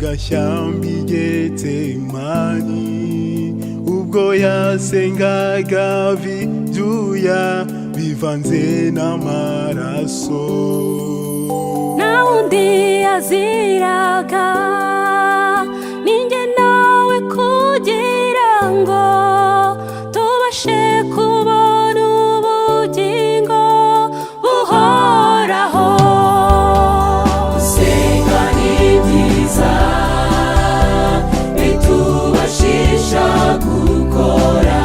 Gashyambi Getsemani ubwo yasengaga ibyuya bivanze n'amaraso, nta wundi yaziraga ninjye nawe kugira ngo tubashe kubona ubugingo buhoraho. Gusenga ni byiza bitubashisha gukora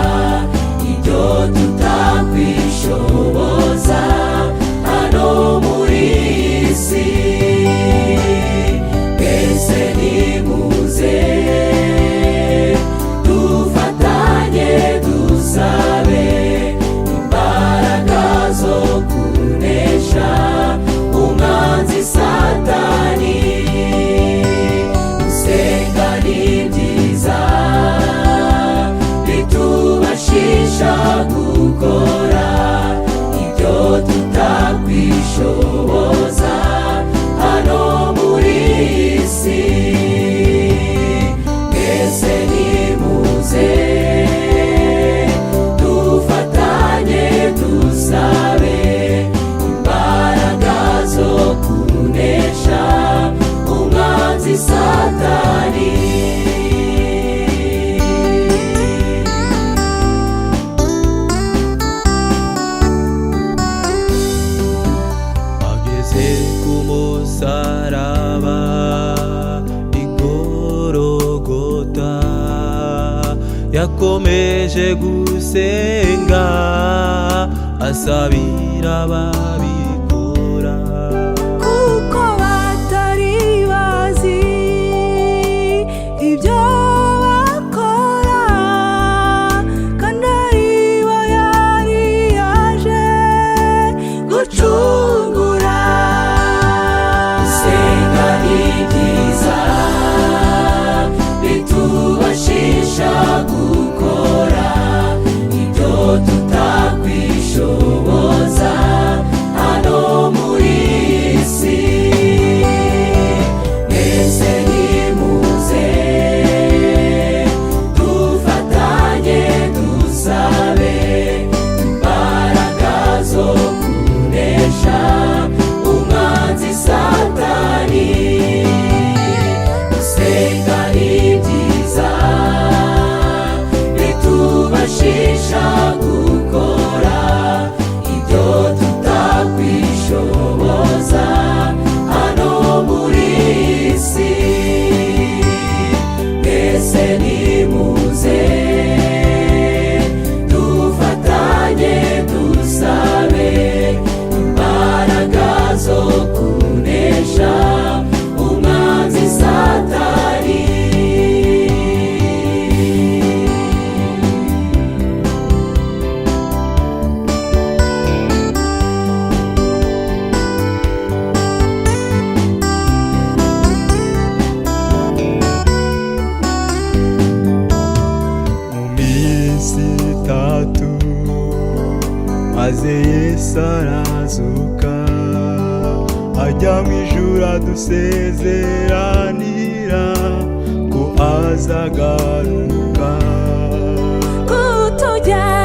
ibyo tutakwishoboza hano muri iyi si. Twese nimuze dufatanye dusabe imbaraga zo kunesha umwanzi Satani. Gusenga ni byiza bitubashisha gukora ibyo tutakwishoboza hano muri iyi si. Mwese nimuze dufatanye dusabe imbaraga zo kunesha umwanzi Satani. Ageze ku musaraba i Gologota, yakomeje gusenga asabira ababikora, kuko batari bazi ibyo bakora, kandi aribo yari yaje gucungura. Gusenga ni byiza bitubashisha gukora ibyo tutakwishoboza hano muri iyi si. Mwese nimuze dufatanye dusabe imbaraga zo kunesha umwanzi Satani. Gusenga ni byiza bitubashisha gukora ibyo tutakwishoboza hano muri iyi si. Mwese nimuze dufatanye dusabe imbaraga zo kunesha umwanzi Satani. mu minsi itatu maze Yesu arazuka ajya mu ijuru adusezeranira ko azagaruka Kutujyana